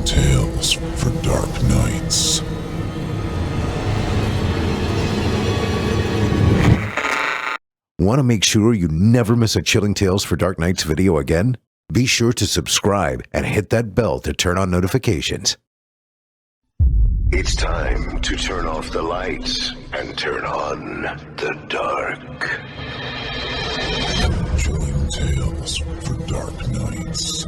Chilling tales for dark nights. Want to make sure you never miss a Chilling Tales for Dark Nights video again? Be sure to subscribe and hit that bell to turn on notifications. It's time to turn off the lights and turn on the dark. Chilling tales for dark nights.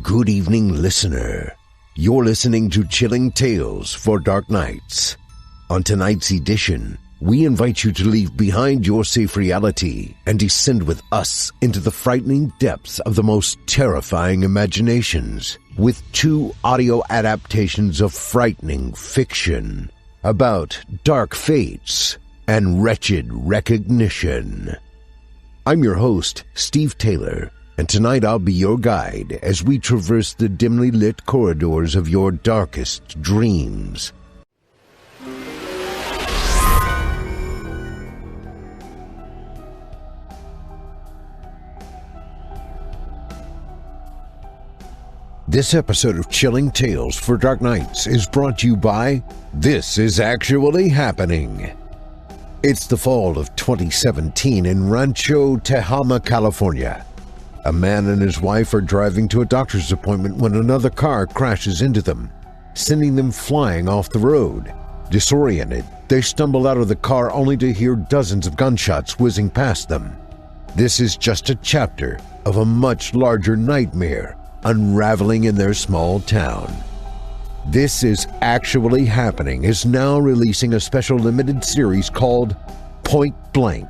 Good evening, listener. You're listening to Chilling Tales for Dark Nights. On tonight's edition, we invite you to leave behind your safe reality and descend with us into the frightening depths of the most terrifying imaginations with 2 audio adaptations of frightening fiction about dark fates and wretched recognition. I'm your host, Steve Taylor, and tonight I'll be your guide as we traverse the dimly lit corridors of your darkest dreams. This episode of Chilling Tales for Dark Nights is brought to you by This Is Actually Happening. It's the fall of 2017 in Rancho Tehama, California. A man and his wife are driving to a doctor's appointment when another car crashes into them, sending them flying off the road. Disoriented, they stumble out of the car only to hear dozens of gunshots whizzing past them. This is just a chapter of a much larger nightmare unraveling in their small town. This Is Actually Happening is now releasing a special limited series called Point Blank,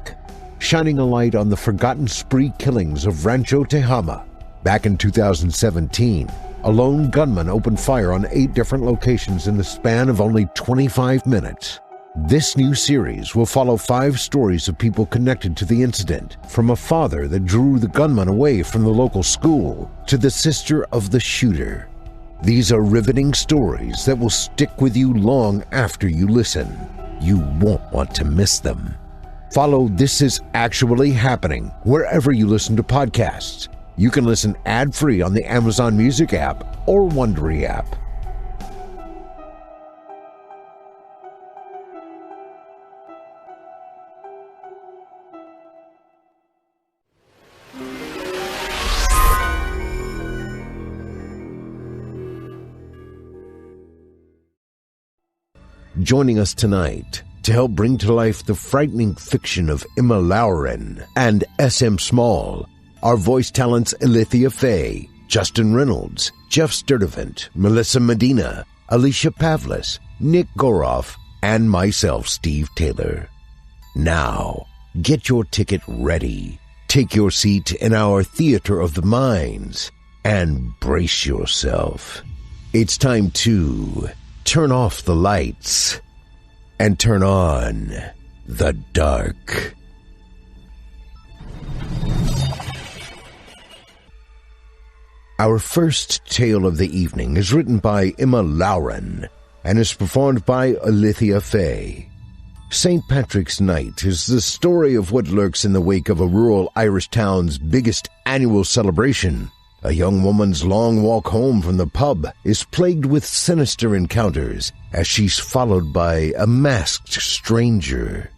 shining a light on the forgotten spree killings of Rancho Tehama. Back in 2017, a lone gunman opened fire on 8 different locations in the span of only 25 minutes. This new series will follow 5 stories of people connected to the incident, from a father that drew the gunman away from the local school to the sister of the shooter. These are riveting stories that will stick with you long after you listen. You won't want to miss them. Follow This Is Actually Happening wherever you listen to podcasts. You can listen ad-free on the Amazon Music app or Wondery app. Joining us tonight to help bring to life the frightening fiction of Emma Loughran and S.M. Small are voice talents Illythia Fae, Justin Reynolds, Geoff Sturtevant, Melissa Medina, Alicia Pavlis, Nick Goroff, and myself, Steve Taylor. Now, get your ticket ready, take your seat in our theater of the minds, and brace yourself. It's time to turn off the lights and turn on the dark. Our first tale of the evening is written by Emma Loughran and is performed by Illythia Fae. St. Patrick's Night is the story of what lurks in the wake of a rural Irish town's biggest annual celebration. A young woman's long walk home from the pub is plagued with sinister encounters as she's followed by a masked stranger.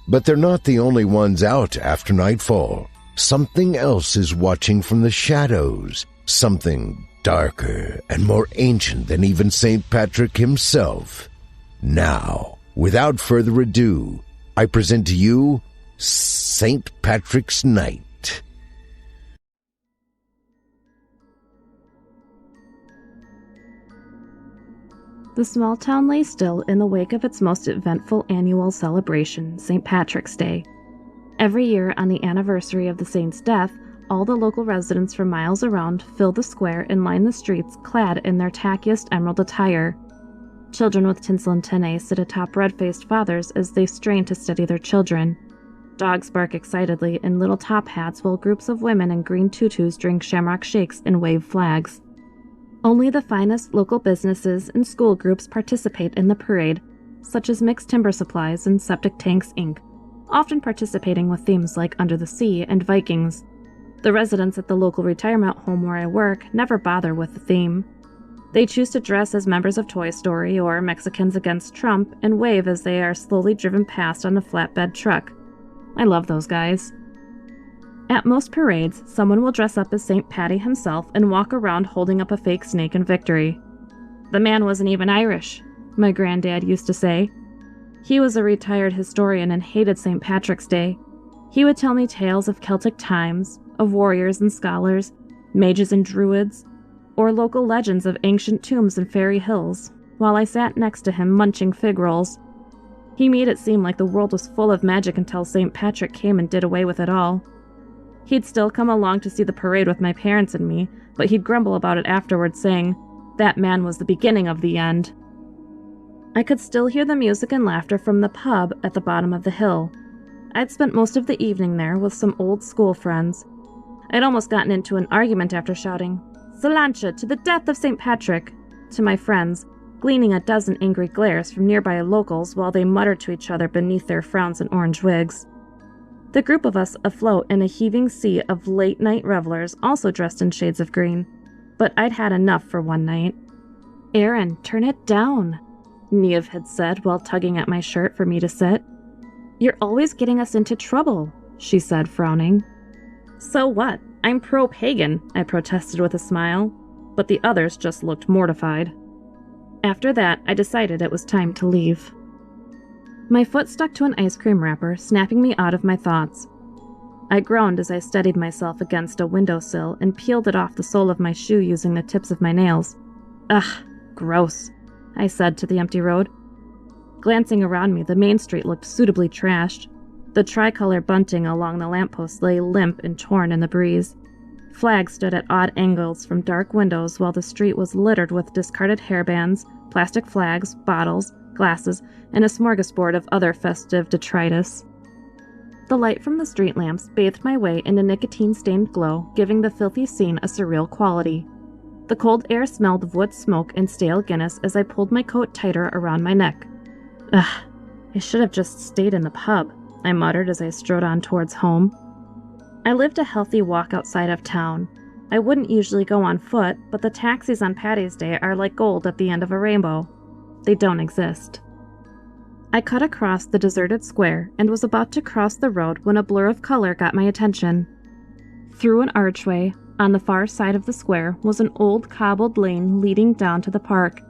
But they're not the only ones out after nightfall. Something else is watching from the shadows, something darker and more ancient than even St. Patrick himself. Now, without further ado, I present to you St. Patrick's Night. The small town lay still in the wake of its most eventful annual celebration, St. Patrick's Day. Every year on the anniversary of the saint's death, all the local residents from miles around fill the square and line the streets clad in their tackiest emerald attire. Children with tinsel antennae sit atop red-faced fathers as they strain to steady their children. Dogs bark excitedly in little top hats while groups of women in green tutus drink shamrock shakes and wave flags. Only the finest local businesses and school groups participate in the parade, such as Mixed Timber Supplies and Septic Tanks Inc., often participating with themes like Under the Sea and Vikings. The residents at the local retirement home where I work never bother with the theme. They choose to dress as members of Toy Story or Mexicans Against Trump and wave as they are slowly driven past on a flatbed truck. I love those guys. At most parades, someone will dress up as St. Patty himself and walk around holding up a fake snake in victory. The man wasn't even Irish, my granddad used to say. He was a retired historian and hated St. Patrick's Day. He would tell me tales of Celtic times, of warriors and scholars, mages and druids, or local legends of ancient tombs and fairy hills, while I sat next to him munching fig rolls. He made it seem like the world was full of magic until St. Patrick came and did away with it all. He'd still come along to see the parade with my parents and me, but he'd grumble about it afterwards, saying, "That man was the beginning of the end." I could still hear the music and laughter from the pub at the bottom of the hill. I'd spent most of the evening there with some old school friends. I'd almost gotten into an argument after shouting, "Salancha, to the death of St. Patrick!" to my friends, gleaning a dozen angry glares from nearby locals while they muttered to each other beneath their frowns and orange wigs. The group of us afloat in a heaving sea of late-night revelers also dressed in shades of green, but I'd had enough for one night. "Aaron, turn it down," Niev had said while tugging at my shirt for me to sit. "You're always getting us into trouble," she said, frowning. "So what? I'm pro-pagan," I protested with a smile, but the others just looked mortified. After that, I decided it was time to leave. My foot stuck to an ice cream wrapper, snapping me out of my thoughts. I groaned as I steadied myself against a windowsill and peeled it off the sole of my shoe using the tips of my nails. "Ugh, gross," I said to the empty road. Glancing around me, the main street looked suitably trashed. The tricolor bunting along the lampposts lay limp and torn in the breeze. Flags stood at odd angles from dark windows while the street was littered with discarded hairbands, plastic flags, bottles, glasses, and a smorgasbord of other festive detritus. The light from the street lamps bathed my way in a nicotine-stained glow, giving the filthy scene a surreal quality. The cold air smelled of wood smoke and stale Guinness as I pulled my coat tighter around my neck. Ugh, I should have just stayed in the pub, I muttered as I strode on towards home. I lived a healthy walk outside of town. I wouldn't usually go on foot, but the taxis on Patty's Day are like gold at the end of a rainbow. They don't exist. I cut across the deserted square and was about to cross the road when a blur of color got my attention. Through an archway, on the far side of the square, was an old cobbled lane leading down to the park.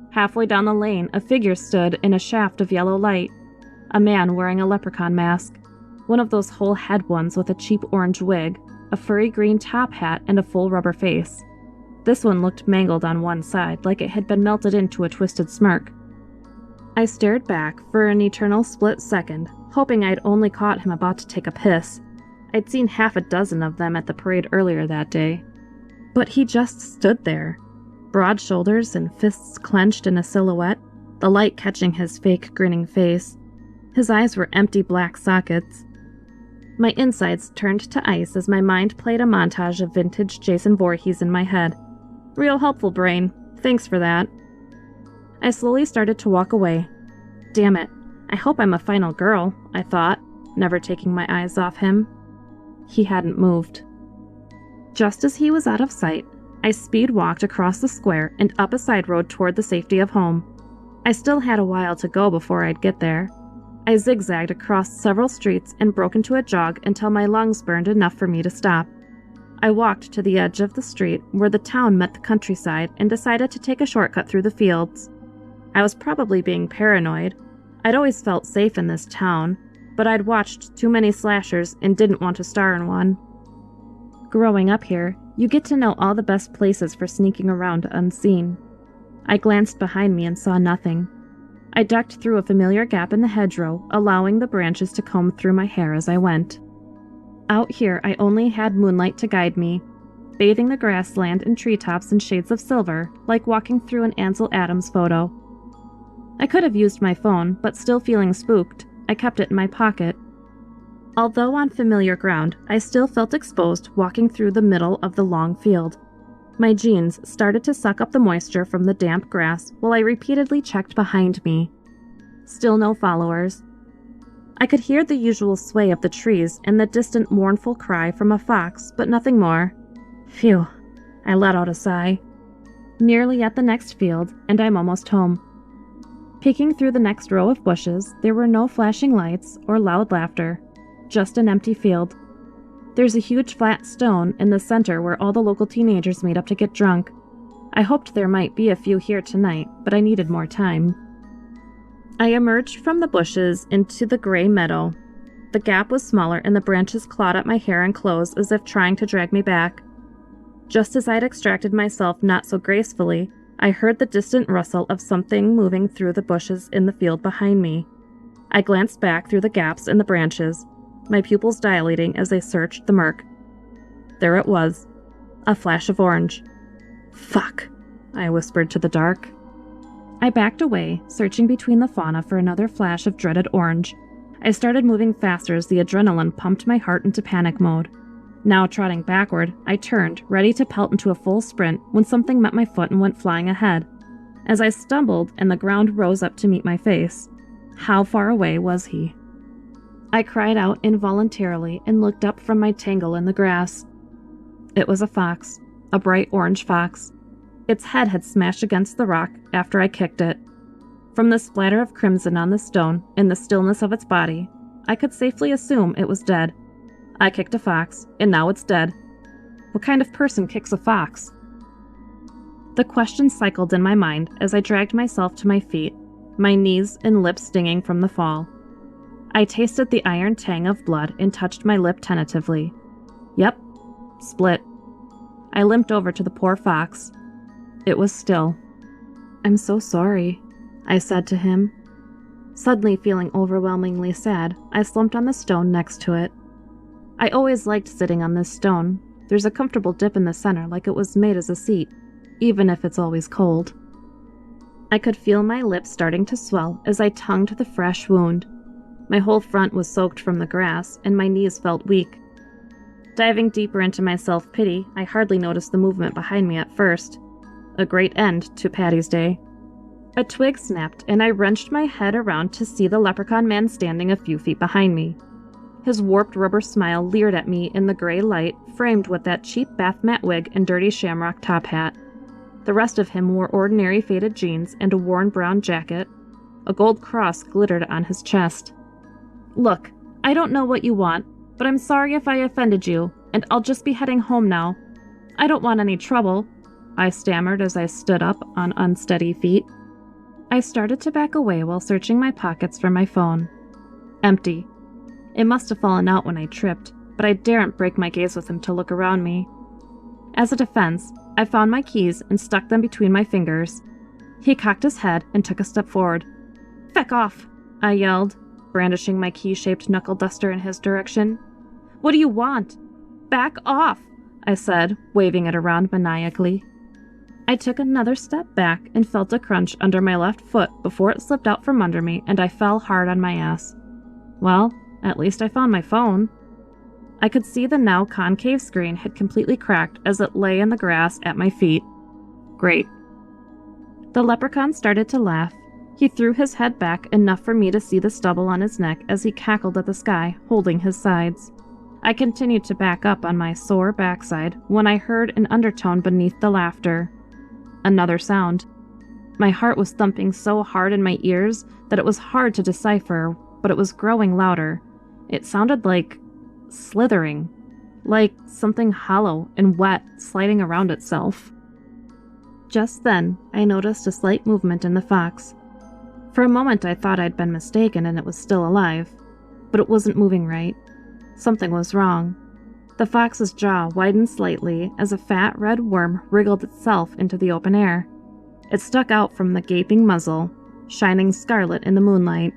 Halfway down the lane, a figure stood in a shaft of yellow light. A man wearing a leprechaun mask, one of those whole head ones with a cheap orange wig, a furry green top hat, and a full rubber face. This one looked mangled on one side, like it had been melted into a twisted smirk. I stared back for an eternal split second, hoping I'd only caught him about to take a piss. I'd seen half a dozen of them at the parade earlier that day. But he just stood there, broad shoulders and fists clenched in a silhouette, the light catching his fake grinning face. His eyes were empty black sockets. My insides turned to ice as my mind played a montage of vintage Jason Voorhees in my head. Real helpful, brain. Thanks for that. I slowly started to walk away. Damn it. I hope I'm a final girl, I thought, never taking my eyes off him. He hadn't moved. Just as he was out of sight, I speed-walked across the square and up a side road toward the safety of home. I still had a while to go before I'd get there. I zigzagged across several streets and broke into a jog until my lungs burned enough for me to stop. I walked to the edge of the street where the town met the countryside and decided to take a shortcut through the fields. I was probably being paranoid. I'd always felt safe in this town, but I'd watched too many slashers and didn't want to star in one. Growing up here, you get to know all the best places for sneaking around unseen. I glanced behind me and saw nothing. I ducked through a familiar gap in the hedgerow, allowing the branches to comb through my hair as I went. Out here, I only had moonlight to guide me, bathing the grassland in treetops in shades of silver, like walking through an Ansel Adams photo. I could have used my phone, but still feeling spooked, I kept it in my pocket. Although on familiar ground, I still felt exposed walking through the middle of the long field. My jeans started to suck up the moisture from the damp grass while I repeatedly checked behind me. Still no followers. I could hear the usual sway of the trees and the distant mournful cry from a fox, but nothing more. Phew, I let out a sigh. Nearly at the next field, and I'm almost home. Peeking through the next row of bushes, there were no flashing lights or loud laughter, just an empty field. There's a huge flat stone in the center where all the local teenagers meet up to get drunk. I hoped there might be a few here tonight, but I needed more time. I emerged from the bushes into the gray meadow. The gap was smaller and the branches clawed at my hair and clothes as if trying to drag me back. Just as I'd extracted myself not so gracefully, I heard the distant rustle of something moving through the bushes in the field behind me. I glanced back through the gaps in the branches, my pupils dilating as I searched the murk. There it was, a flash of orange. Fuck, I whispered to the dark. I backed away, searching between the fauna for another flash of dreaded orange. I started moving faster as the adrenaline pumped my heart into panic mode. Now trotting backward, I turned, ready to pelt into a full sprint when something met my foot and went flying ahead. As I stumbled and the ground rose up to meet my face, how far away was he? I cried out involuntarily and looked up from my tangle in the grass. It was a fox, a bright orange fox. Its head had smashed against the rock after I kicked it. From the splatter of crimson on the stone and the stillness of its body, I could safely assume it was dead. I kicked a fox, and now it's dead. What kind of person kicks a fox? The question cycled in my mind as I dragged myself to my feet, my knees and lips stinging from the fall. I tasted the iron tang of blood and touched my lip tentatively. Yep, split. I limped over to the poor fox. It was still. I'm so sorry, I said to him. Suddenly feeling overwhelmingly sad, I slumped on the stone next to it. I always liked sitting on this stone. There's a comfortable dip in the center like it was made as a seat, even if it's always cold. I could feel my lips starting to swell as I tongued the fresh wound. My whole front was soaked from the grass, and my knees felt weak. Diving deeper into my self-pity, I hardly noticed the movement behind me at first. A great end to Patty's Day. A twig snapped, and I wrenched my head around to see the leprechaun man standing a few feet behind me. His warped rubber smile leered at me in the gray light, framed with that cheap bath mat wig and dirty shamrock top hat. The rest of him wore ordinary faded jeans and a worn brown jacket. A gold cross glittered on his chest. Look, I don't know what you want, but I'm sorry if I offended you, and I'll just be heading home now. I don't want any trouble, I stammered as I stood up on unsteady feet. I started to back away while searching my pockets for my phone. Empty. It must have fallen out when I tripped, but I daren't break my gaze with him to look around me. As a defense, I found my keys and stuck them between my fingers. He cocked his head and took a step forward. Feck off, I yelled, brandishing my key-shaped knuckle duster in his direction. What do you want? Back off, I said, waving it around maniacally. I took another step back and felt a crunch under my left foot before it slipped out from under me and I fell hard on my ass. Well, at least I found my phone. I could see the now concave screen had completely cracked as it lay in the grass at my feet. Great. The leprechaun started to laugh. He threw his head back enough for me to see the stubble on his neck as he cackled at the sky, holding his sides. I continued to back up on my sore backside when I heard an undertone beneath the laughter. Another sound. My heart was thumping so hard in my ears that it was hard to decipher, but it was growing louder. It sounded like slithering, like something hollow and wet sliding around itself. Just then, I noticed a slight movement in the fox. For a moment I thought I'd been mistaken and it was still alive, but it wasn't moving right. Something was wrong. The fox's jaw widened slightly as a fat red worm wriggled itself into the open air. It stuck out from the gaping muzzle, shining scarlet in the moonlight.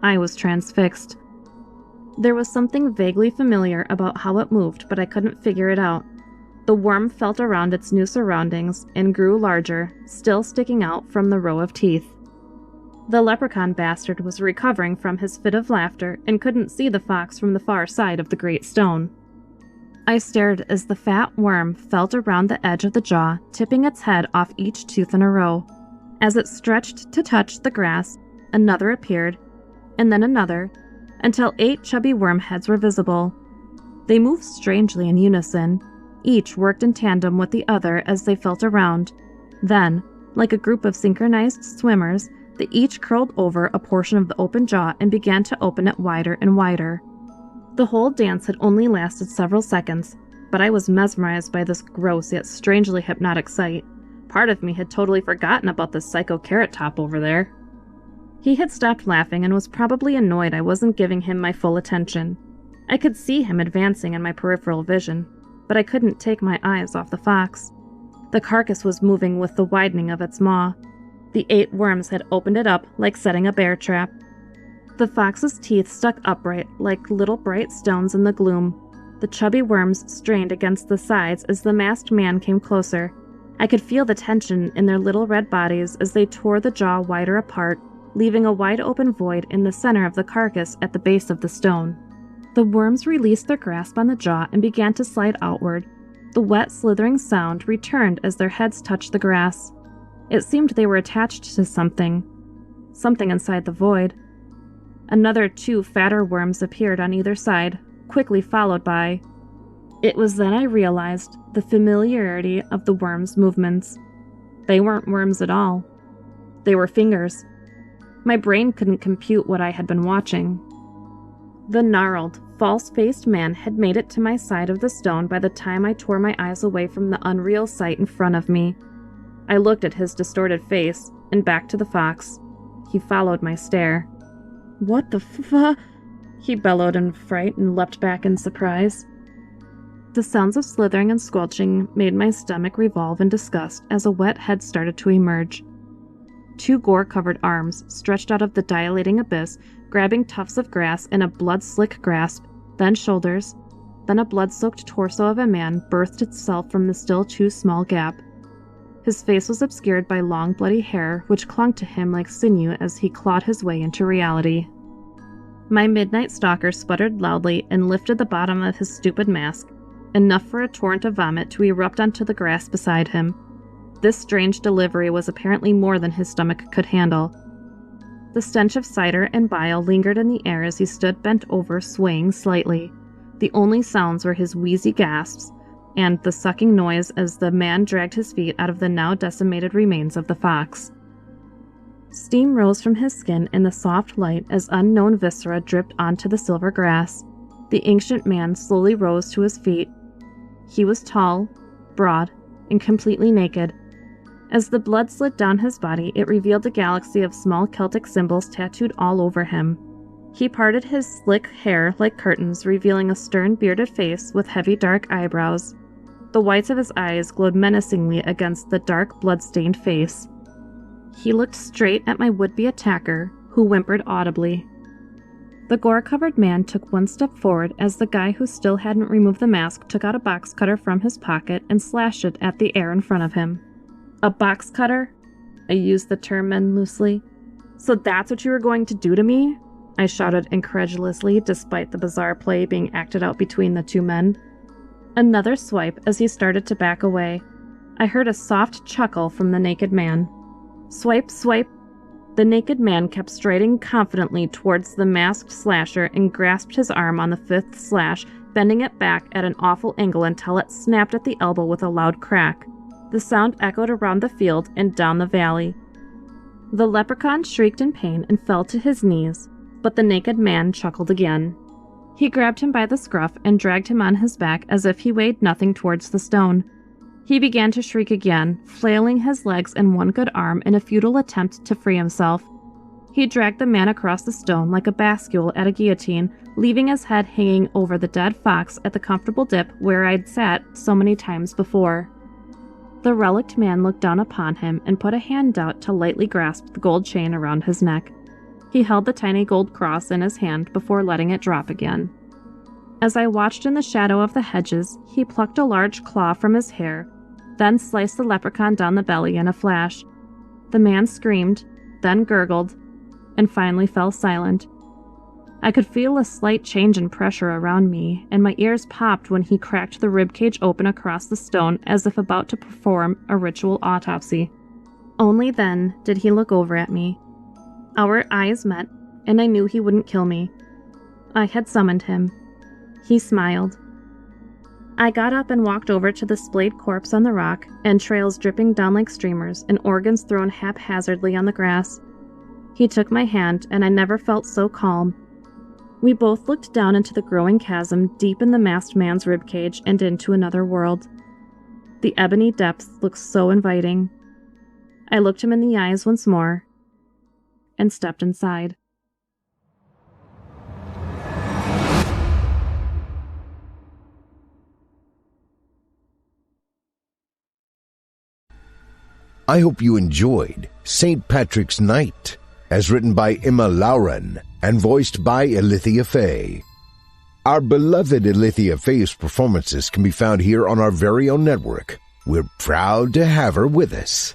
I was transfixed. There was something vaguely familiar about how it moved, but I couldn't figure it out. The worm felt around its new surroundings and grew larger, still sticking out from the row of teeth. The leprechaun bastard was recovering from his fit of laughter and couldn't see the fox from the far side of the great stone. I stared as the fat worm felt around the edge of the jaw, tipping its head off each tooth in a row. As it stretched to touch the grass, another appeared, and then another, until 8 chubby worm heads were visible. They moved strangely in unison. Each worked in tandem with the other as they felt around. Then, like a group of synchronized swimmers, they each curled over a portion of the open jaw and began to open it wider and wider. The whole dance had only lasted several seconds, but I was mesmerized by this gross yet strangely hypnotic sight. Part of me had totally forgotten about the psycho carrot top over there. He had stopped laughing and was probably annoyed I wasn't giving him my full attention. I could see him advancing in my peripheral vision, but I couldn't take my eyes off the fox. The carcass was moving with the widening of its maw. The 8 worms had opened it up like setting a bear trap. The fox's teeth stuck upright like little bright stones in the gloom. The chubby worms strained against the sides as the masked man came closer. I could feel the tension in their little red bodies as they tore the jaw wider apart, leaving a wide open void in the center of the carcass at the base of the stone. The worms released their grasp on the jaw and began to slide outward. The wet, slithering sound returned as their heads touched the grass. It seemed they were attached to something inside the void. Another 2 fatter worms appeared on either side, quickly followed by... It was then I realized the familiarity of the worms' movements. They weren't worms at all. They were fingers. My brain couldn't compute what I had been watching. The gnarled, false-faced man had made it to my side of the stone by the time I tore my eyes away from the unreal sight in front of me. I looked at his distorted face and back to the fox. He followed my stare. "What the He bellowed in fright and leapt back in surprise. The sounds of slithering and squelching made my stomach revolve in disgust as a wet head started to emerge. 2 gore-covered arms stretched out of the dilating abyss, grabbing tufts of grass in a blood-slick grasp, then shoulders, then a blood-soaked torso of a man birthed itself from the still too small gap. His face was obscured by long bloody hair which clung to him like sinew as he clawed his way into reality. My midnight stalker sputtered loudly and lifted the bottom of his stupid mask, enough for a torrent of vomit to erupt onto the grass beside him. This strange delivery was apparently more than his stomach could handle. The stench of cider and bile lingered in the air as he stood bent over, swaying slightly. The only sounds were his wheezy gasps and the sucking noise as the man dragged his feet out of the now decimated remains of the fox. Steam rose from his skin in the soft light as unknown viscera dripped onto the silver grass. The ancient man slowly rose to his feet. He was tall, broad, and completely naked. As the blood slid down his body, it revealed a galaxy of small Celtic symbols tattooed all over him. He parted his slick hair like curtains, revealing a stern, bearded face with heavy, dark eyebrows. The whites of his eyes glowed menacingly against the dark, blood-stained face. He looked straight at my would-be attacker, who whimpered audibly. The gore-covered man took one step forward as the guy who still hadn't removed the mask took out a box cutter from his pocket and slashed it at the air in front of him. "A box cutter?" I used the term then loosely. "So that's what you were going to do to me?" I shouted incredulously, despite the bizarre play being acted out between the 2 men. Another swipe as he started to back away. I heard a soft chuckle from the naked man. Swipe, swipe. The naked man kept striding confidently towards the masked slasher and grasped his arm on the 5th slash, bending it back at an awful angle until it snapped at the elbow with a loud crack. The sound echoed around the field and down the valley. The leprechaun shrieked in pain and fell to his knees, but the naked man chuckled again. He grabbed him by the scruff and dragged him on his back as if he weighed nothing towards the stone. He began to shriek again, flailing his legs and one good arm in a futile attempt to free himself. He dragged the man across the stone like a bascule at a guillotine, leaving his head hanging over the dead fox at the comfortable dip where I'd sat so many times before. The relict man looked down upon him and put a hand out to lightly grasp the gold chain around his neck. He held the tiny gold cross in his hand before letting it drop again. As I watched in the shadow of the hedges, he plucked a large claw from his hair, then sliced the leprechaun down the belly in a flash. The man screamed, then gurgled, and finally fell silent. I could feel a slight change in pressure around me, and my ears popped when he cracked the ribcage open across the stone as if about to perform a ritual autopsy. Only then did he look over at me. Our eyes met, and I knew he wouldn't kill me. I had summoned him. He smiled. I got up and walked over to the splayed corpse on the rock, entrails dripping down like streamers and organs thrown haphazardly on the grass. He took my hand, and I never felt so calm. We both looked down into the growing chasm deep in the masked man's ribcage and into another world. The ebony depths looked so inviting. I looked him in the eyes once more and stepped inside. I hope you enjoyed St. Patrick's Night, as written by Emma Loughran and voiced by Illythia Fae. Our beloved Illythia Fae's performances can be found here on our very own network. We're proud to have her with us.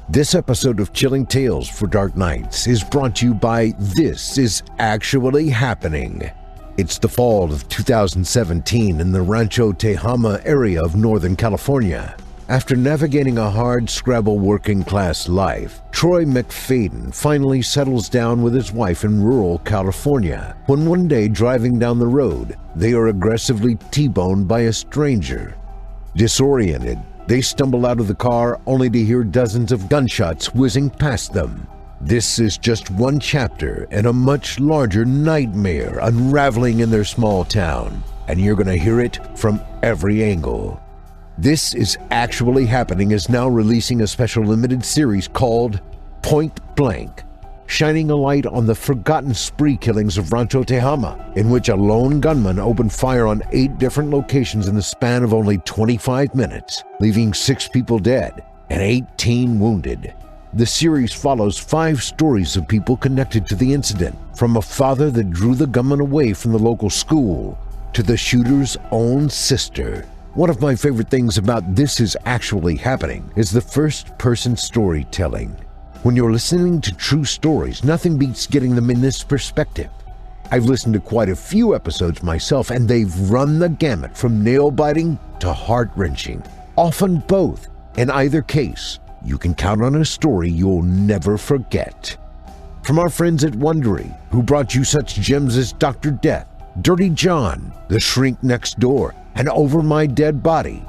This episode of Chilling Tales for Dark Nights is brought to you by This Is Actually Happening. It's the fall of 2017 in the Rancho Tehama area of Northern California. After navigating a hard-scrabble working-class life, Troy McFadden finally settles down with his wife in rural California, when one day driving down the road, they are aggressively T-boned by a stranger. Disoriented, they stumble out of the car only to hear dozens of gunshots whizzing past them. This is just one chapter in a much larger nightmare unraveling in their small town, and you're going to hear it from every angle. This Is Actually Happening is now releasing a special limited series called Point Blank, shining a light on the forgotten spree killings of Rancho Tehama, in which a lone gunman opened fire on 8 different locations in the span of only 25 minutes, leaving 6 people dead and 18 wounded. The series follows 5 stories of people connected to the incident, from a father that drew the gunman away from the local school to the shooter's own sister. One of my favorite things about This Is Actually Happening is the first-person storytelling. When you're listening to true stories, nothing beats getting them in this perspective. I've listened to quite a few episodes myself, and they've run the gamut from nail-biting to heart-wrenching, often both. In either case, you can count on a story you'll never forget. From our friends at Wondery, who brought you such gems as Dr. Death, Dirty John, The Shrink Next Door, and Over My Dead Body.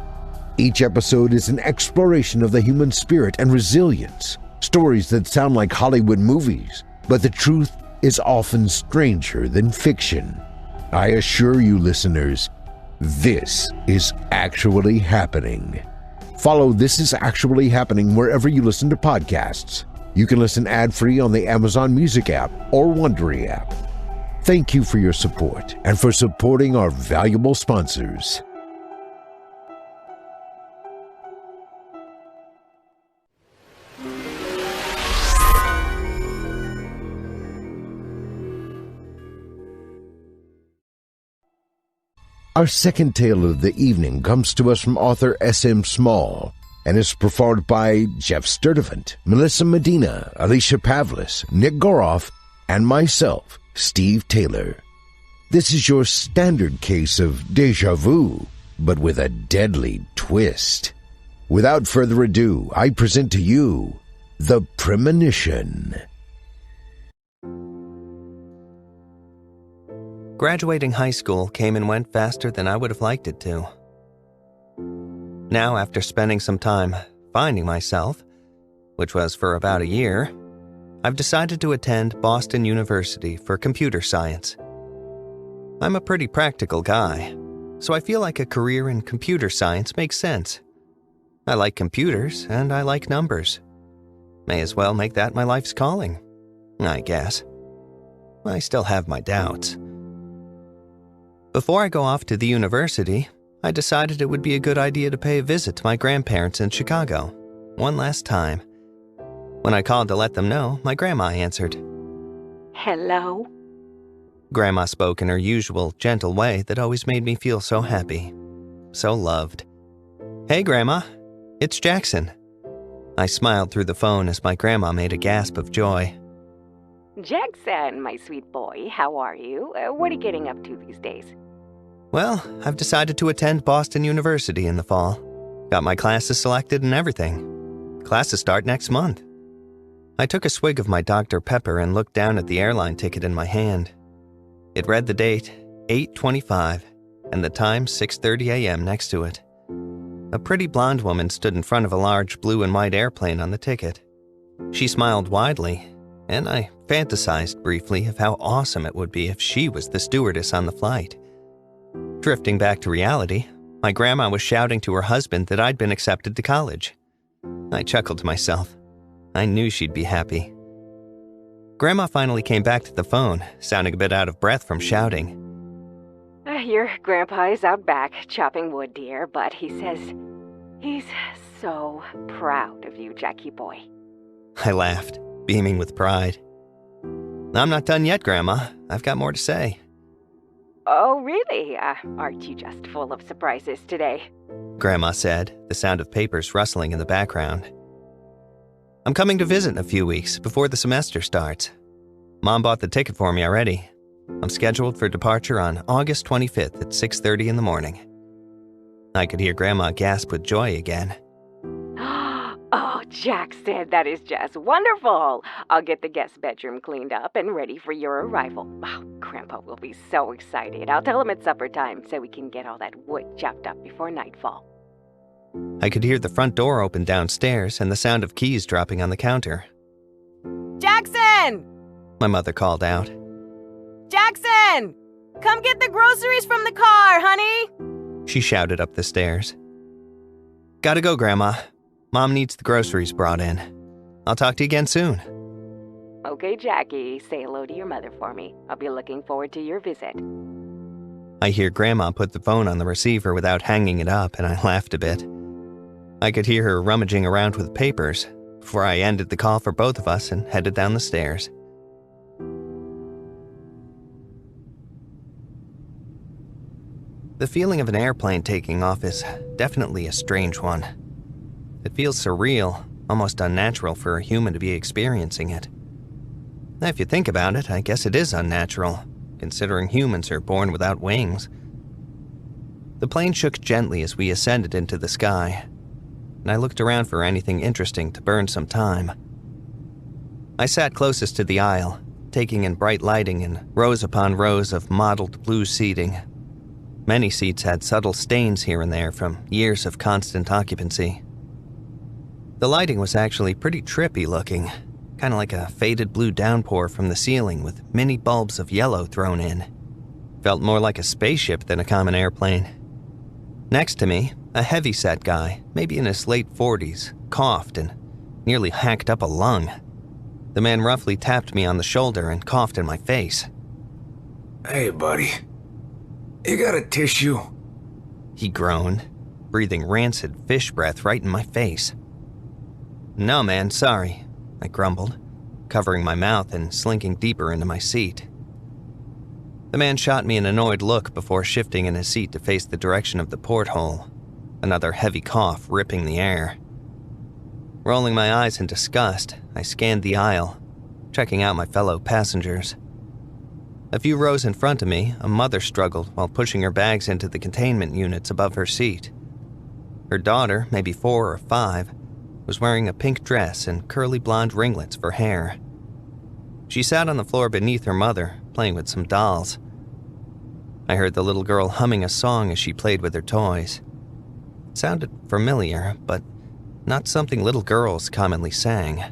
Each episode is an exploration of the human spirit and resilience. Stories that sound like Hollywood movies, but the truth is often stranger than fiction. I assure you, listeners, this is actually happening. Follow This Is Actually Happening wherever you listen to podcasts. You can listen ad-free on the Amazon Music app or Wondery app. Thank you for your support and for supporting our valuable sponsors. Our second tale of the evening comes to us from author S.M. Small and is performed by Geoff Sturtevant, Melissa Medina, Alicia Pavlis, Nick Goroff, and myself, Steve Taylor. This is your standard case of deja vu, but with a deadly twist. Without further ado, I present to you The Premonition. Graduating high school came and went faster than I would have liked it to. Now, after spending some time finding myself, which was for about a year, I've decided to attend Boston University for computer science. I'm a pretty practical guy, so I feel like a career in computer science makes sense. I like computers and I like numbers. May as well make that my life's calling, I guess. I still have my doubts. Before I go off to the university, I decided it would be a good idea to pay a visit to my grandparents in Chicago, one last time. When I called to let them know, my grandma answered. Hello? Grandma spoke in her usual, gentle way that always made me feel so happy, so loved. Hey, Grandma, it's Jackson. I smiled through the phone as my grandma made a gasp of joy. Jackson, my sweet boy, how are you? What are you getting up to these days? Well, I've decided to attend Boston University in the fall. Got my classes selected and everything. Classes start next month. I took a swig of my Dr. Pepper and looked down at the airline ticket in my hand. It read the date, 8/25, and the time 6:30 a.m. next to it. A pretty blonde woman stood in front of a large blue and white airplane on the ticket. She smiled widely, and I fantasized briefly of how awesome it would be if she was the stewardess on the flight. Drifting back to reality, my grandma was shouting to her husband that I'd been accepted to college. I chuckled to myself. I knew she'd be happy. Grandma finally came back to the phone, sounding a bit out of breath from shouting. Your grandpa is out back chopping wood, dear, but he says he's so proud of you, Jackie boy. I laughed, beaming with pride. I'm not done yet, Grandma. I've got more to say. Oh, really? Aren't you just full of surprises today? Grandma said, the sound of papers rustling in the background. I'm coming to visit in a few weeks before the semester starts. Mom bought the ticket for me already. I'm scheduled for departure on August 25th at 6:30 in the morning. I could hear Grandma gasp with joy again. Oh, Jackson, that is just wonderful. I'll get the guest bedroom cleaned up and ready for your arrival. Oh, Grandpa will be so excited. I'll tell him it's supper time so we can get all that wood chopped up before nightfall. I could hear the front door open downstairs and the sound of keys dropping on the counter. Jackson! My mother called out. Jackson! Come get the groceries from the car, honey! She shouted up the stairs. Gotta go, Grandma. Mom needs the groceries brought in. I'll talk to you again soon. Okay, Jackie, say hello to your mother for me. I'll be looking forward to your visit. I hear Grandma put the phone on the receiver without hanging it up, and I laughed a bit. I could hear her rummaging around with papers before I ended the call for both of us and headed down the stairs. The feeling of an airplane taking off is definitely a strange one. It feels surreal, almost unnatural for a human to be experiencing it. Now, if you think about it, I guess it is unnatural, considering humans are born without wings. The plane shook gently as we ascended into the sky, and I looked around for anything interesting to burn some time. I sat closest to the aisle, taking in bright lighting and rows upon rows of mottled blue seating. Many seats had subtle stains here and there from years of constant occupancy. The lighting was actually pretty trippy looking, kind of like a faded blue downpour from the ceiling with mini bulbs of yellow thrown in. Felt more like a spaceship than a common airplane. Next to me, a heavy-set guy, maybe in his late 40s, coughed and nearly hacked up a lung. The man roughly tapped me on the shoulder and coughed in my face. Hey, buddy. You got a tissue? He groaned, breathing rancid fish breath right in my face. No, man, sorry, I grumbled, covering my mouth and slinking deeper into my seat. The man shot me an annoyed look before shifting in his seat to face the direction of the porthole, another heavy cough ripping the air. Rolling my eyes in disgust, I scanned the aisle, checking out my fellow passengers. A few rows in front of me, a mother struggled while pushing her bags into the containment units above her seat. Her daughter, maybe 4 or 5, was wearing a pink dress and curly blonde ringlets for hair. She sat on the floor beneath her mother, playing with some dolls. I heard the little girl humming a song as she played with her toys. It sounded familiar, but not something little girls commonly sang.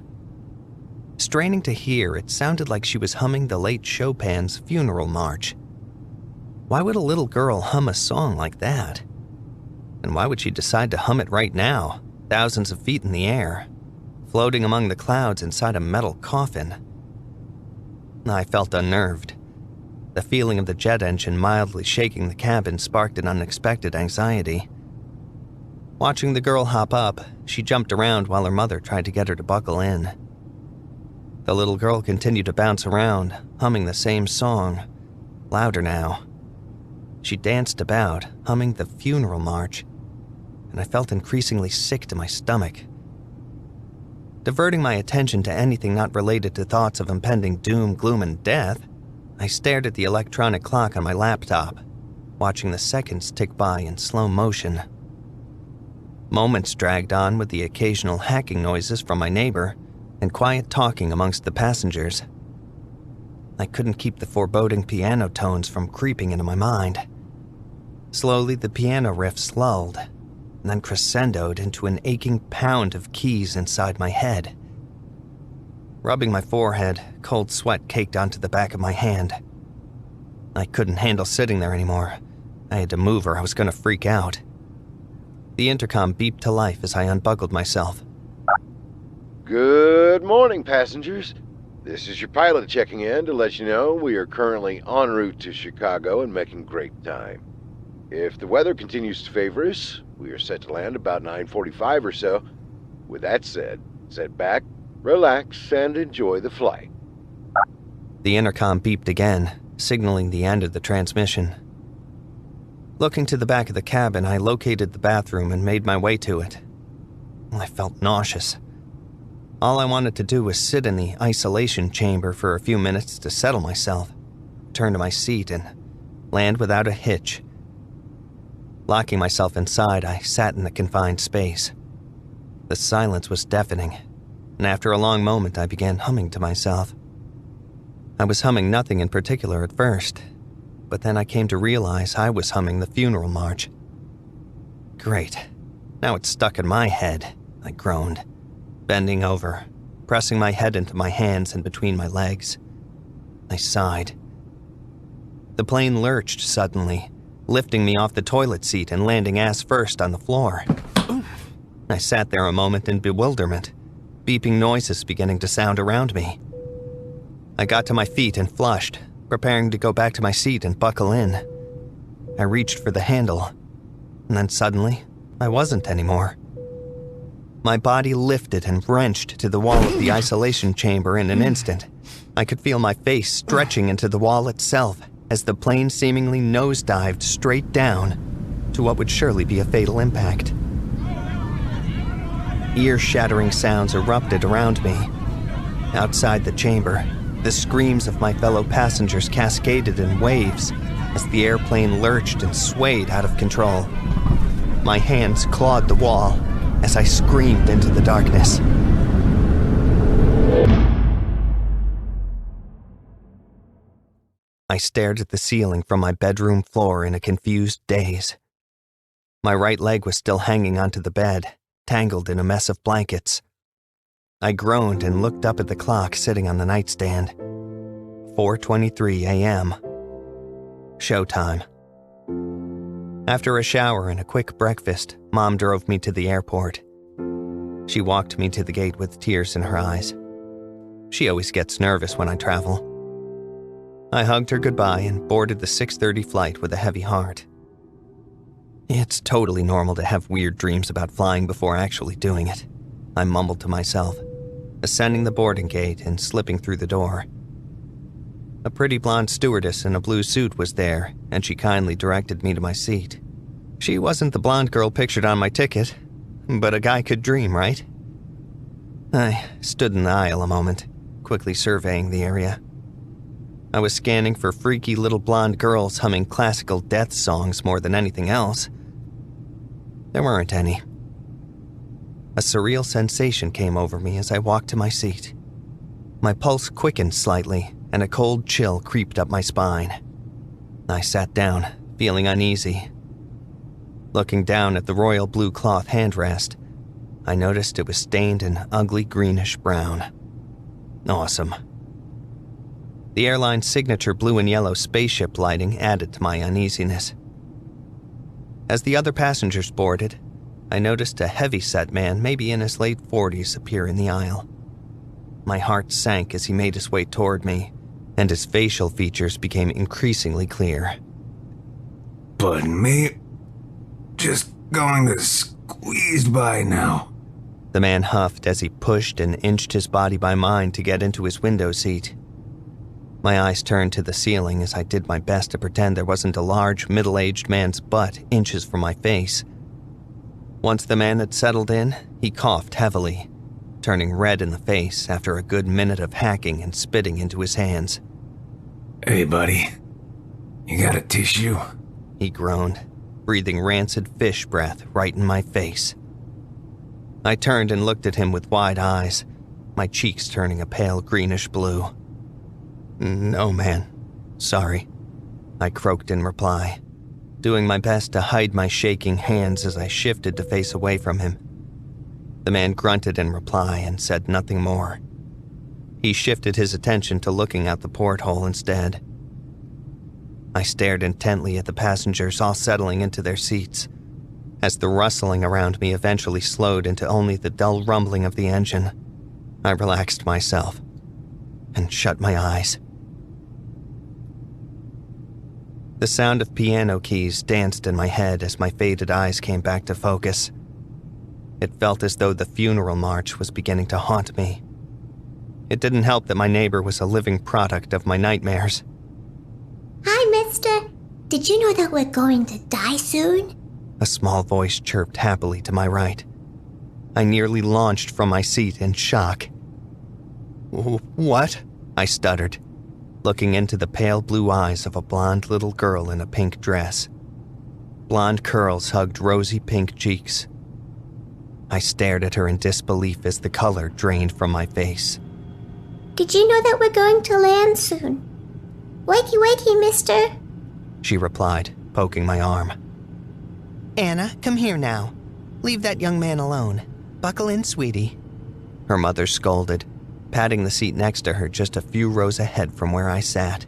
Straining to hear, it sounded like she was humming the late Chopin's funeral march. Why would a little girl hum a song like that? And why would she decide to hum it right now, thousands of feet in the air, floating among the clouds inside a metal coffin? I felt unnerved. The feeling of the jet engine mildly shaking the cabin sparked an unexpected anxiety. Watching the girl hop up, she jumped around while her mother tried to get her to buckle in. The little girl continued to bounce around, humming the same song, louder now. She danced about, humming the funeral march, and I felt increasingly sick to my stomach. Diverting my attention to anything not related to thoughts of impending doom, gloom, and death, I stared at the electronic clock on my laptop, watching the seconds tick by in slow motion. Moments dragged on with the occasional hacking noises from my neighbor and quiet talking amongst the passengers. I couldn't keep the foreboding piano tones from creeping into my mind. Slowly, the piano riff lulled, and then crescendoed into an aching pound of keys inside my head. Rubbing my forehead, cold sweat caked onto the back of my hand. I couldn't handle sitting there anymore. I had to move or I was going to freak out. The intercom beeped to life as I unbuckled myself. Good morning, passengers. This is your pilot checking in to let you know we are currently en route to Chicago and making great time. If the weather continues to favor us, we are set to land about 9:45 or so. With that said, sit back, relax, and enjoy the flight. The intercom beeped again, signaling the end of the transmission. Looking to the back of the cabin, I located the bathroom and made my way to it. I felt nauseous. All I wanted to do was sit in the isolation chamber for a few minutes to settle myself, turn to my seat, and land without a hitch. Locking myself inside, I sat in the confined space. The silence was deafening, and after a long moment, I began humming to myself. I was humming nothing in particular at first, but then I came to realize I was humming the funeral march. Great. Now it's stuck in my head, I groaned, bending over, pressing my head into my hands and between my legs. I sighed. The plane lurched suddenly, lifting me off the toilet seat and landing ass first on the floor. I sat there a moment in bewilderment, beeping noises beginning to sound around me. I got to my feet and flushed, preparing to go back to my seat and buckle in. I reached for the handle, and then suddenly, I wasn't anymore. My body lifted and wrenched to the wall of the isolation chamber in an instant. I could feel my face stretching into the wall itself as the plane seemingly nosedived straight down to what would surely be a fatal impact. Ear-shattering sounds erupted around me. Outside the chamber, the screams of my fellow passengers cascaded in waves as the airplane lurched and swayed out of control. My hands clawed the wall as I screamed into the darkness. I stared at the ceiling from my bedroom floor in a confused daze. My right leg was still hanging onto the bed, tangled in a mess of blankets. I groaned and looked up at the clock sitting on the nightstand. 4:23 a.m. Showtime. After a shower and a quick breakfast, Mom drove me to the airport. She walked me to the gate with tears in her eyes. She always gets nervous when I travel. I hugged her goodbye and boarded the 6:30 flight with a heavy heart. It's totally normal to have weird dreams about flying before actually doing it, I mumbled to myself, ascending the boarding gate and slipping through the door. A pretty blonde stewardess in a blue suit was there, and she kindly directed me to my seat. She wasn't the blonde girl pictured on my ticket, but a guy could dream, right? I stood in the aisle a moment, quickly surveying the area. I was scanning for freaky little blonde girls humming classical death songs more than anything else. There weren't any. A surreal sensation came over me as I walked to my seat. My pulse quickened slightly, and a cold chill creeped up my spine. I sat down, feeling uneasy. Looking down at the royal blue cloth handrest, I noticed it was stained an ugly greenish brown. Awesome. The airline's signature blue and yellow spaceship lighting added to my uneasiness. As the other passengers boarded, I noticed a heavy-set man, maybe in his late 40s, appear in the aisle. My heart sank as he made his way toward me, and his facial features became increasingly clear. Pardon me? Just going to squeeze by now. The man huffed as he pushed and inched his body by mine to get into his window seat. My eyes turned to the ceiling as I did my best to pretend there wasn't a large, middle-aged man's butt inches from my face. Once the man had settled in, he coughed heavily, turning red in the face after a good minute of hacking and spitting into his hands. Hey, buddy. You got a tissue? He groaned, breathing rancid fish breath right in my face. I turned and looked at him with wide eyes, my cheeks turning a pale greenish blue. No, man. Sorry, I croaked in reply, doing my best to hide my shaking hands as I shifted to face away from him. The man grunted in reply and said nothing more. He shifted his attention to looking out the porthole instead. I stared intently at the passengers all settling into their seats, as the rustling around me eventually slowed into only the dull rumbling of the engine. I relaxed myself and shut my eyes. The sound of piano keys danced in my head as my faded eyes came back to focus. It felt as though the funeral march was beginning to haunt me. It didn't help that my neighbor was a living product of my nightmares. Hi, mister. Did you know that we're going to die soon? A small voice chirped happily to my right. I nearly launched from my seat in shock. What? I stuttered, looking into the pale blue eyes of a blonde little girl in a pink dress. Blonde curls hugged rosy pink cheeks. I stared at her in disbelief as the color drained from my face. Did you know that we're going to land soon? Wakey, wakey, mister. She replied, poking my arm. Anna, come here now. Leave that young man alone. Buckle in, sweetie. Her mother scolded, patting the seat next to her just a few rows ahead from where I sat.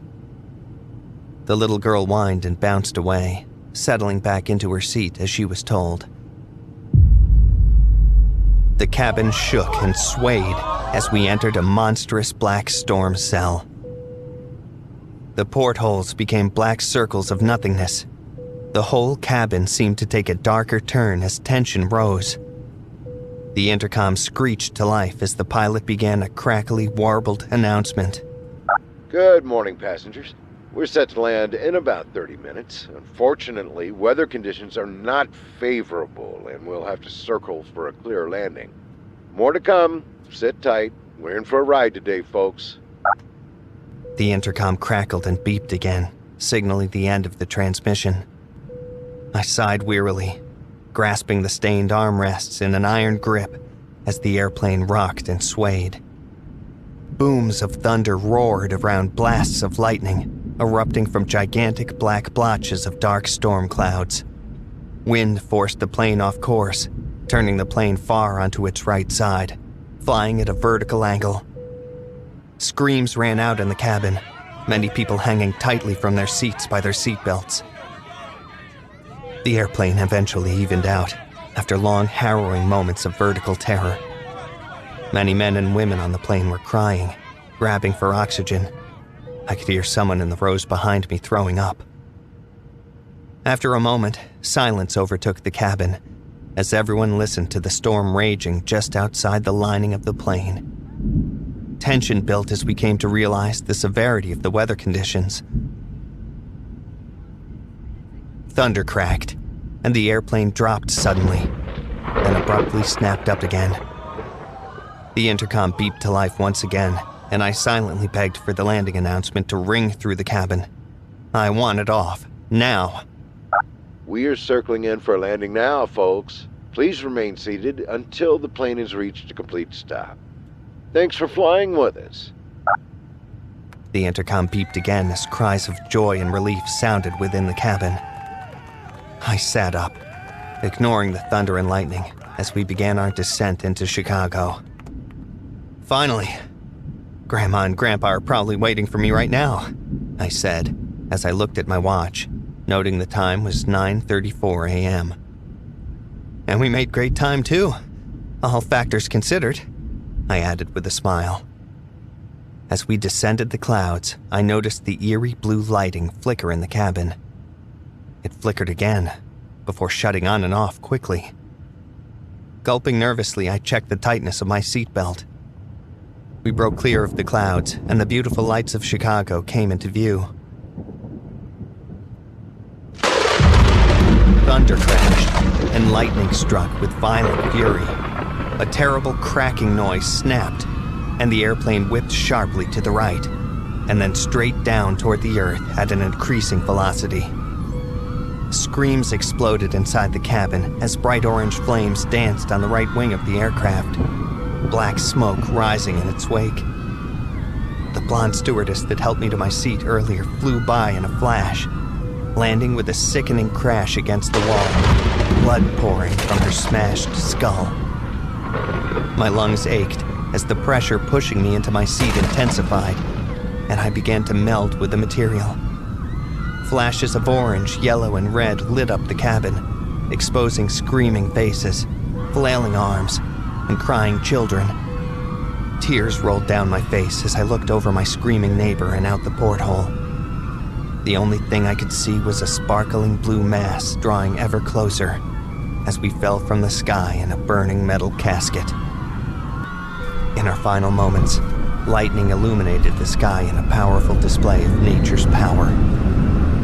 The little girl whined and bounced away, settling back into her seat as she was told. The cabin shook and swayed as we entered a monstrous black storm cell. The portholes became black circles of nothingness. The whole cabin seemed to take a darker turn as tension rose. The intercom screeched to life as the pilot began a crackly, warbled announcement. Good morning, passengers. We're set to land in about 30 minutes. Unfortunately, weather conditions are not favorable, and we'll have to circle for a clear landing. More to come. Sit tight. We're in for a ride today, folks. The intercom crackled and beeped again, signaling the end of the transmission. I sighed wearily, grasping the stained armrests in an iron grip as the airplane rocked and swayed. Booms of thunder roared around blasts of lightning, erupting from gigantic black blotches of dark storm clouds. Wind forced the plane off course, turning the plane far onto its right side, flying at a vertical angle. Screams ran out in the cabin, many people hanging tightly from their seats by their seatbelts. The airplane eventually evened out, after long, harrowing moments of vertical terror. Many men and women on the plane were crying, grabbing for oxygen. I could hear someone in the rows behind me throwing up. After a moment, silence overtook the cabin, as everyone listened to the storm raging just outside the lining of the plane. Tension built as we came to realize the severity of the weather conditions. Thunder cracked, and the airplane dropped suddenly, then abruptly snapped up again. The intercom beeped to life once again, and I silently begged for the landing announcement to ring through the cabin. I want it off, now. We are circling in for a landing now, folks. Please remain seated until the plane has reached a complete stop. Thanks for flying with us. The intercom beeped again as cries of joy and relief sounded within the cabin. I sat up, ignoring the thunder and lightning as we began our descent into Chicago. Finally, Grandma and Grandpa are probably waiting for me right now, I said as I looked at my watch, noting the time was 9:34 a.m. And we made great time too, all factors considered, I added with a smile. As we descended the clouds, I noticed the eerie blue lighting flicker in the cabin. It flickered again, before shutting on and off quickly. Gulping nervously, I checked the tightness of my seatbelt. We broke clear of the clouds, and the beautiful lights of Chicago came into view. Thunder crashed, and lightning struck with violent fury. A terrible cracking noise snapped, and the airplane whipped sharply to the right, and then straight down toward the earth at an increasing velocity. Screams exploded inside the cabin as bright orange flames danced on the right wing of the aircraft, black smoke rising in its wake. The blonde stewardess that helped me to my seat earlier flew by in a flash, landing with a sickening crash against the wall, blood pouring from her smashed skull. My lungs ached as the pressure pushing me into my seat intensified, and I began to melt with the material. Flashes of orange, yellow, and red lit up the cabin, exposing screaming faces, flailing arms, and crying children. Tears rolled down my face as I looked over my screaming neighbor and out the porthole. The only thing I could see was a sparkling blue mass drawing ever closer as we fell from the sky in a burning metal casket. In our final moments, lightning illuminated the sky in a powerful display of nature's power.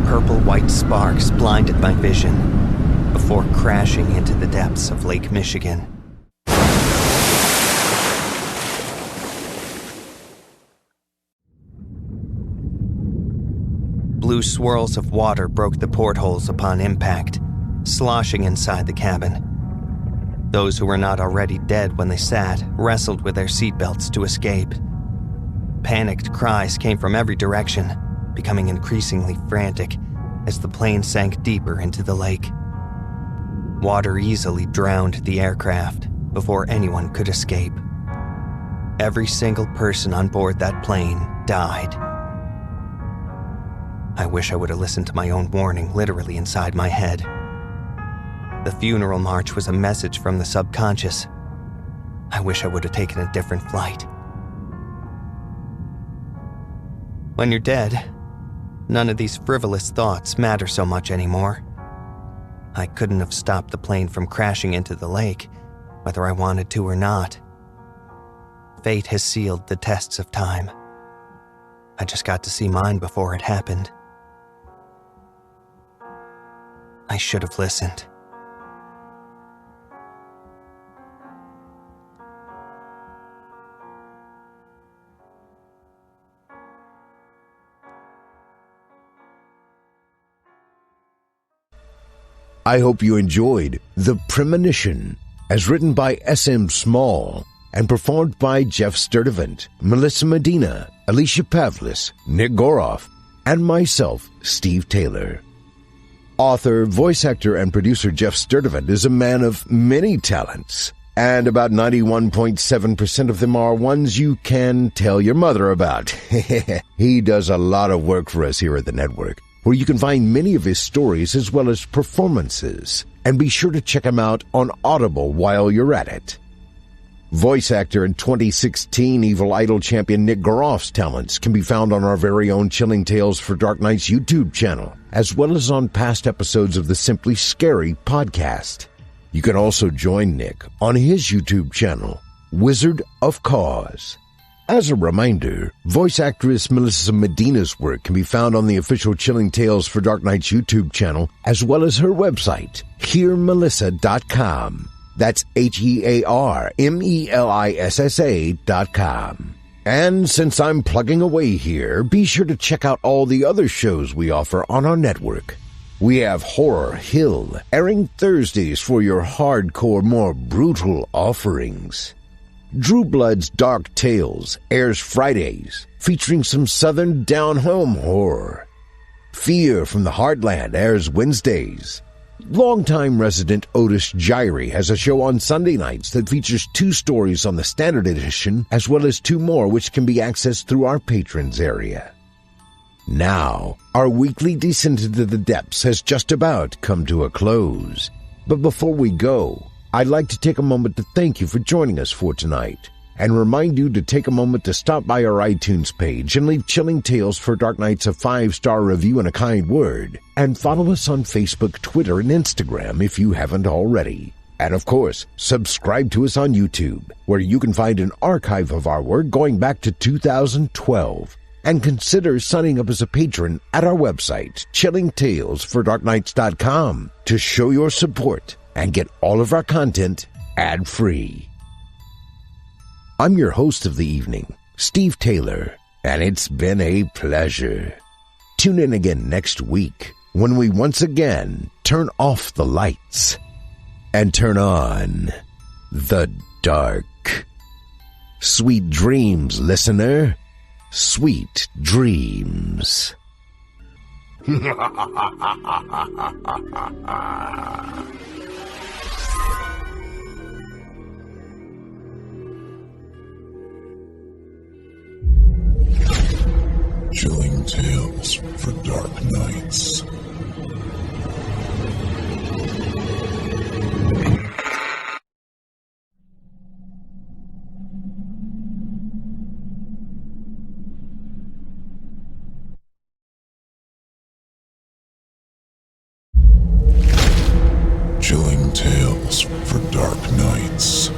Purple-white sparks blinded my vision before crashing into the depths of Lake Michigan. Blue swirls of water broke the portholes upon impact, sloshing inside the cabin. Those who were not already dead when they sat wrestled with their seatbelts to escape. Panicked cries came from every direction, becoming increasingly frantic as the plane sank deeper into the lake. Water easily drowned the aircraft before anyone could escape. Every single person on board that plane died. I wish I would have listened to my own warning literally inside my head. The funeral march was a message from the subconscious. I wish I would have taken a different flight. When you're dead, none of these frivolous thoughts matter so much anymore. I couldn't have stopped the plane from crashing into the lake, whether I wanted to or not. Fate has sealed the tests of time. I just got to see mine before it happened. I should have listened. I hope you enjoyed The Premonition, as written by S.M. Small and performed by Geoff Sturtevant, Melissa Medina, Alicia Pavlis, Nick Goroff, and myself, Steve Taylor. Author, voice actor, and producer Geoff Sturtevant is a man of many talents, and about 91.7% of them are ones you can tell your mother about. He does a lot of work for us here at the network, where you can find many of his stories as well as performances, and be sure to check him out on Audible while you're at it. Voice actor and 2016 Evil Idol champion Nick Goroff's talents can be found on our very own Chilling Tales for Dark Nights YouTube channel, as well as on past episodes of the Simply Scary podcast. You can also join Nick on his YouTube channel, Wizard of Cause. As a reminder, voice actress Melissa Medina's work can be found on the official Chilling Tales for Dark Nights YouTube channel, as well as her website, hearmelissa.com. That's HearMelissa.com. And since I'm plugging away here, be sure to check out all the other shows we offer on our network. We have Horror Hill, airing Thursdays for your hardcore, more brutal offerings. Drew Blood's Dark Tales airs Fridays, featuring some southern down-home horror. Fear from the Heartland airs Wednesdays. Longtime resident Otis Gyrie has a show on Sunday nights that features 2 stories on the Standard Edition, as well as 2 more which can be accessed through our patrons area. Now, our weekly descent into the depths has just about come to a close. But before we go, I'd like to take a moment to thank you for joining us for tonight. and remind you to take a moment to stop by our iTunes page and leave Chilling Tales for Dark Nights a 5-star review and a kind word, and follow us on Facebook, Twitter, and Instagram if you haven't already. And of course, subscribe to us on YouTube, where you can find an archive of our work going back to 2012. And consider signing up as a patron at our website, chillingtalesfordarknights.com, to show your support and get all of our content ad-free. I'm your host of the evening, Steve Taylor, and it's been a pleasure. Tune in again next week when we once again turn off the lights and turn on the dark. Sweet dreams, listener. Sweet dreams. Chilling Tales for Dark Nights. Chilling Tales for Dark Nights.